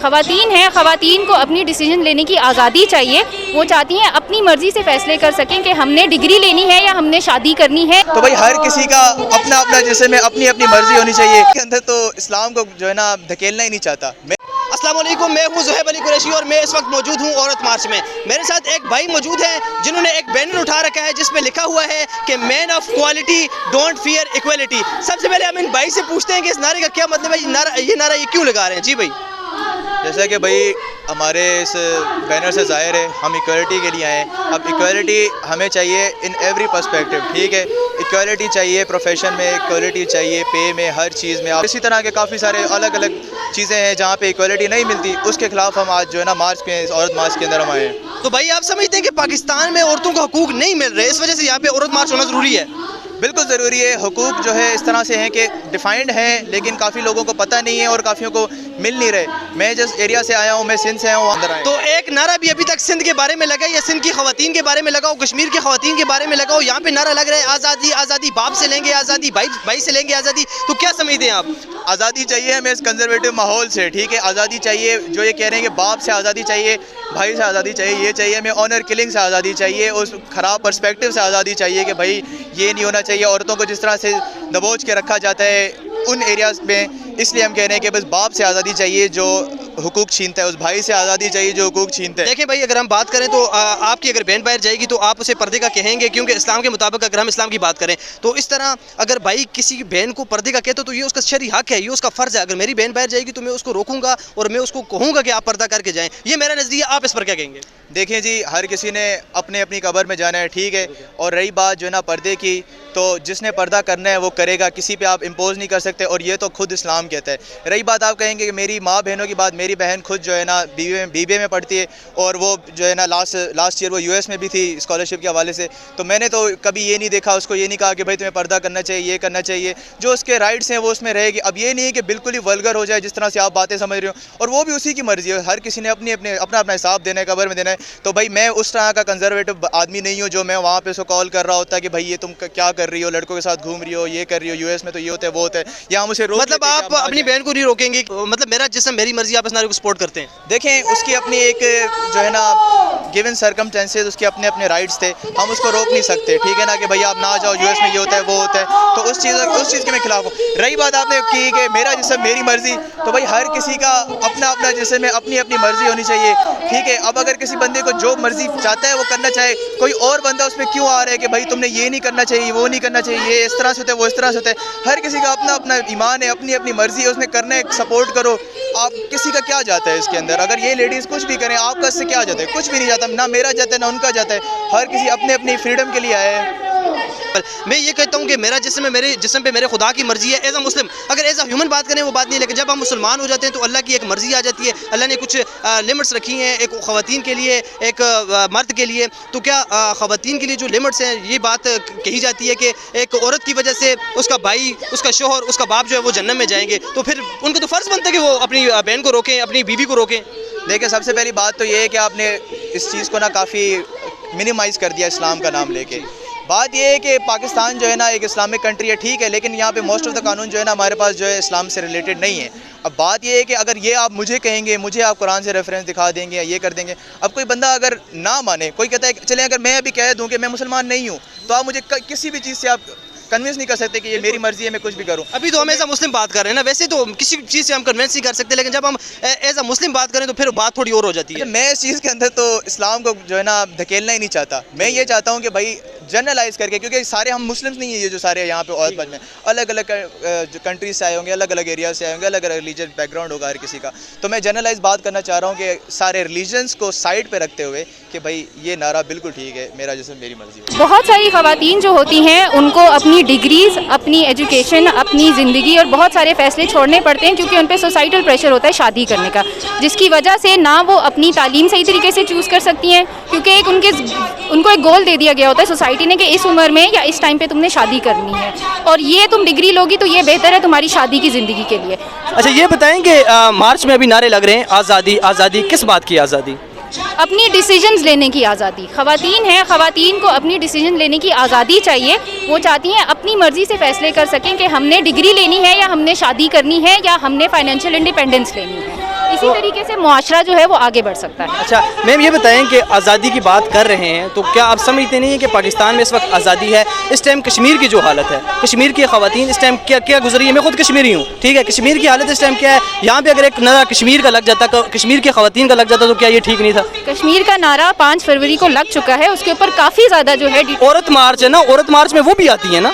ख़वातीन हैं, ख़वातीन को अपनी डिसीजन लेने की आज़ादी चाहिए। वो चाहती हैं अपनी मर्ज़ी से फ़ैसले कर सकें कि हमने डिग्री लेनी है या हमने शादी करनी है। तो भाई हर किसी का अपना अपना जिस्म है, अपनी अपनी मर्जी होनी चाहिए। के अंदर तो इस्लाम को जो है ना धकेलना ही नहीं चाहता। अस्सलाम वालेकुम, मैं हूँ ज़ुहैब अली कुरैशी और मैं इस वक्त मौजूद हूँ औरत मार्च में। मेरे साथ एक भाई मौजूद हैं जिन्होंने एक बैनर उठा रखा है जिसमें लिखा हुआ है कि man of quality don't fear equality. सबसे पहले हम इन भाई से पूछते हैं कि इस नारे का क्या मतलब है, ये नारा क्यों लगा रहे हैं? जी भाई। जैसा कि भाई हमारे इस बैनर से ज़ाहिर है हम इक्वलिटी के लिए आए हैं। अब इक्वलिटी हमें चाहिए इन एवरी पर्सपेक्टिव, ठीक है। इक्वलिटी चाहिए प्रोफेशन में, इक्वलिटी चाहिए पे में, हर चीज़ में। इसी तरह के काफ़ी सारे अलग अलग चीज़ें हैं जहाँ पे इक्वलिटी नहीं मिलती, उसके खिलाफ हम आज जो है ना मार्च के औरत मार्च के अंदर हम आए हैं। तो भाई आप समझते हैं कि पाकिस्तान में औरतों को हकूक़ नहीं मिल रहे, इस वजह से यहाँ पे औरत मार्च होना ज़रूरी है? बिल्कुल ज़रूरी है। हुकूक जो है इस तरह से हैं कि डिफाइंड हैं, लेकिन काफ़ी लोगों को पता नहीं है और काफ़ियों को मिल नहीं रहे। मैं जिस एरिया से आया हूँ, मैं सिंध से आया हूँ, अंदर आया। तो एक नारा भी अभी तक सिंध के बारे में लगा या सिंध की ख़वातीन के बारे में लगा हो, कश्मीर की ख़वातीन के बारे में लगा हो? यहाँ पे नारा लग रहा है आज़ादी आज़ादी, बाप से लेंगे आज़ादी, भाई से लेंगे आज़ादी। तो क्या समझते हैं आप? आज़ादी चाहिए हमें इस कंजर्वेटिव माहौल से, ठीक है। आज़ादी चाहिए, जो ये कह रहे हैं कि बाप से आज़ादी चाहिए, भाई से आज़ादी चाहिए, ये चाहिए हमें। ऑनर किलिंग से आज़ादी चाहिए, उस ख़राब पर्सपेक्टिव से आज़ादी चाहिए कि भाई ये नहीं होना चाहिए। औरतों को जिस तरह से दबोच के रखा जाता है उन एरियाज़ में, इसलिए हम कह रहे हैं कि बस बाप से आज़ादी चाहिए जो हुकूक छीनता है, उस भाई से आज़ादी चाहिए जो हुकूक छीनता है। देखें भाई, अगर हम बात करें तो आपकी अगर बहन बाहर जाएगी तो आप उसे पर्दे का कहेंगे, क्योंकि इस्लाम के मुताबिक अगर हम इस्लाम की बात करें तो इस तरह अगर भाई किसी बहन को पर्दे का कहते तो ये उसका शरई हक है, ये उसका फ़र्ज़ है। अगर मेरी बहन बाहर जाएगी तो मैं उसको रोकूंगा और मैं उसको कहूँगा कि आप पर्दा करके जाएँ। ये मेरा नज़रिया, आप इस पर क्या कहेंगे? देखिए जी, हर किसी ने अपने अपनी कब्र में जाना है, ठीक है। और रही बात जो है ना पर्दे की, तो जिसने पर्दा करना है वो करेगा, किसी पे आप इम्पोज नहीं कर सकते, और ये तो खुद इस्लाम कहता है। रही बात आप कहेंगे कि मेरी माँ बहनों की बात, मेरी बहन खुद जो है ना बीबीए में पढ़ती है और वो जो है ना लास्ट ईयर वो यूएस में भी थी स्कॉलरशिप के हवाले से। तो मैंने तो कभी ये नहीं देखा, उसको ये नहीं कहा कि भाई तुम्हें पर्दा करना चाहिए, ये करना चाहिए। जो उसके राइट्स हैं वो उसमें रहेगी। अब ये नहीं है कि बिल्कुल ही वल्गर हो जाए जिस तरह से आप बातें समझ रहे हो, और वो भी उसी की मर्ज़ी है। हर किसी ने अपना हिसाब देना है, कब्र में देना है। तो भाई मैं उस तरह का कंजर्वेटिव आदमी नहीं हूँ जो मैं वहाँ पे उसको कॉल कर रहा होता है कि भाई ये तुम क्या कर रही हो, लड़कों के साथ घूम रही हो, ये कर रही हो, यूएस में तो ये होता है वो होता है, या मुझे रोक। मतलब आप अपनी बहन को नहीं रोकेंगे? मतलब मेरा जिस्म मेरी मर्जी, आप इस नारे को सपोर्ट करते हैं? देखें, उसकी अपनी एक जो है ना गिवन सर्कमस्टेंसेस, उसके अपने अपने राइट्स थे, हम उसको रोक नहीं सकते, ठीक है ना, कि भाई आप ना जाओ, यूएस में ये होता है वो होता है। तो उस चीज़ के मैं खिलाफ हूँ। रही बात आपने की कि मेरा जिस्म मेरी मर्जी, तो भाई हर किसी का अपना अपना जिस्म है, अपनी अपनी मर्जी होनी चाहिए, ठीक है। अब अगर किसी बंदे को जो मर्जी चाहता है वो करना चाहे, कोई और बंदा उसमें क्यों आ रहा है कि भाई तुमने ये नहीं करना चाहिए, वो नहीं करना चाहिए, ये इस तरह से होता है, वो इस तरह से होता है। हर किसी का अपना अपना ईमान है, अपनी अपनी मर्जी है, उसने करना है, सपोर्ट करो। आप किसी का क्या जाता है इसके अंदर? अगर ये लेडीज़ कुछ भी करें, आपका इससे क्या जाता है? कुछ भी नहीं जाता, ना मेरा जाता है ना उनका जाता है। हर किसी अपने अपनी फ्रीडम के लिए आया है। मैं ये कहता हूँ कि मेरा जिस्म है, मेरे जिस्म पे मेरे खुदा की मर्जी है। एज अ मुस्लिम, अगर एज अ ह्यूमन बात करें वो बात नहीं, लेकिन जब हम मुसलमान हो जाते हैं तो अल्लाह की एक मर्जी आ जाती है। अल्लाह ने कुछ लिमिट्स रखी हैं, एक ख़वातीन के लिए, एक मर्द के लिए। तो क्या ख़वातीन के लिए जो लिमिट्स हैं, ये बात कही जाती है कि एक औरत की वजह से उसका भाई, उसका शोहर, उसका बाप जो है वो जन्नत में जाएंगे, तो फिर उनको तो फ़र्ज़ बनता है कि वो अपनी बहन को रोकें, अपनी बीवी को रोकें? देखिए, सबसे पहली बात तो ये है कि आपने इस चीज़ को ना काफ़ी मिनिमाइज़ कर दिया इस्लाम का नाम लेके। बात ये है कि पाकिस्तान जो है ना एक इस्लामिक कंट्री है, ठीक है, लेकिन यहाँ पे मोस्ट ऑफ द कानून जो है ना हमारे पास जो है इस्लाम से रिलेटेड नहीं है। अब बात ये है कि अगर ये आप मुझे कहेंगे, मुझे आप कुरान से रेफरेंस दिखा देंगे या ये कर देंगे। अब कोई बंदा अगर ना माने, कोई कहता है चले अगर मैं अभी कह दूँ कि मैं मुसलमान नहीं हूँ, तो आप मुझे किसी भी चीज़ से आप कन्विंस नहीं कर सकते कि ये मेरी मर्जी है, मैं कुछ भी करूँ। अभी तो हम एज अ मुस्लिम बात कर रहे हैं ना, वैसे तो किसी चीज़ से हम कन्विंस नहीं कर सकते, लेकिन जब हम एज अ मुस्लिम बात करें तो फिर बात थोड़ी और हो जाती है। मैं इस चीज़ के अंदर तो इस्लाम को जो है ना धकेलना ही नहीं चाहता। मैं ये चाहता हूँ कि भाई जनरलाइज़ करके, क्योंकि सारे हम मुस्लिम्स नहीं है, ये जो सारे यहाँ पे औरत में अलग अलग कंट्रीज से आए होंगे, अलग अलग एरिया से आए होंगे, अलग अलग रिलीजन बैकग्राउंड होगा हर किसी का। तो मैं जनरलाइज़ बात करना चाह रहा हूँ कि सारे रिलीजन्स को साइड पे रखते हुए कि भाई ये नारा बिल्कुल ठीक है, मेरा जिस्म मेरी मर्जी। बहुत सारी ख़वातीन जो होती हैं उनको अपनी डिग्रीज़, अपनी एजुकेशन, अपनी ज़िंदगी और बहुत सारे फ़ैसले छोड़ने पड़ते हैं, क्योंकि उन पे सोसाइटल प्रेशर होता है शादी करने का, जिसकी वजह से ना वो अपनी तालीम सही तरीके से चूज़ कर सकती हैं, क्योंकि उनको एक गोल दे दिया गया होता है सोसाइटी ने कि इस उम्र में या इस टाइम पे तुमने शादी करनी है, और ये तुम डिग्री लोगी तो ये बेहतर है तुम्हारी शादी की ज़िंदगी के लिए। अच्छा, ये बताएं कि मार्च में अभी नारे लग रहे हैं आज़ादी आज़ादी, किस बात की आज़ादी? अपनी डिसीजंस लेने की आज़ादी। ख़वातीन हैं, ख़वातीन को अपनी डिसीजन लेने की आज़ादी चाहिए। वो चाहती हैं अपनी मर्ज़ी से फ़ैसले कर सकें कि हमने डिग्री लेनी है या हमने शादी करनी है या हमने फाइनेंशियल इंडिपेंडेंस लेनी है। इसी तरीके से मुआशरा जो है वो आगे बढ़ सकता है। अच्छा मैम ये बताएं कि आज़ादी की बात कर रहे हैं तो क्या आप समझते नहीं हैं कि पाकिस्तान में इस वक्त आज़ादी है? इस टाइम कश्मीर की जो हालत है, कश्मीर की ख़वातीन इस टाइम क्या क्या गुजरी है? मैं खुद कश्मीरी हूँ, ठीक है, कश्मीर की हालत इस टाइम क्या है? यहाँ पे अगर एक नारा कश्मीर का लग जाता, कश्मीर की ख़वातीन का लग जाता तो क्या ये ठीक नहीं था? कश्मीर का नारा 5 फरवरी को लग चुका है, उसके ऊपर काफ़ी ज़्यादा जो है औरत मार्च है ना, औरत मार्च में वो भी आती है ना।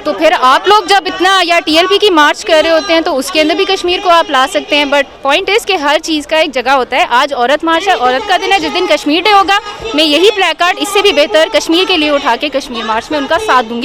तो फिर आप लोग जब इतना या टीएलपी की मार्च कर रहे होते हैं तो उसके अंदर भी कश्मीर को आप ला सकते हैं, बट पॉइंट इज़ कि हर चीज़ का एक जगह होता है। आज औरत मार्च है, औरत का दिन है, जिस दिन कश्मीर डे होगा मैं यही प्लेकार्ड इससे भी बेहतर कश्मीर के लिए उठा के कश्मीर मार्च में उनका साथ दूंगी।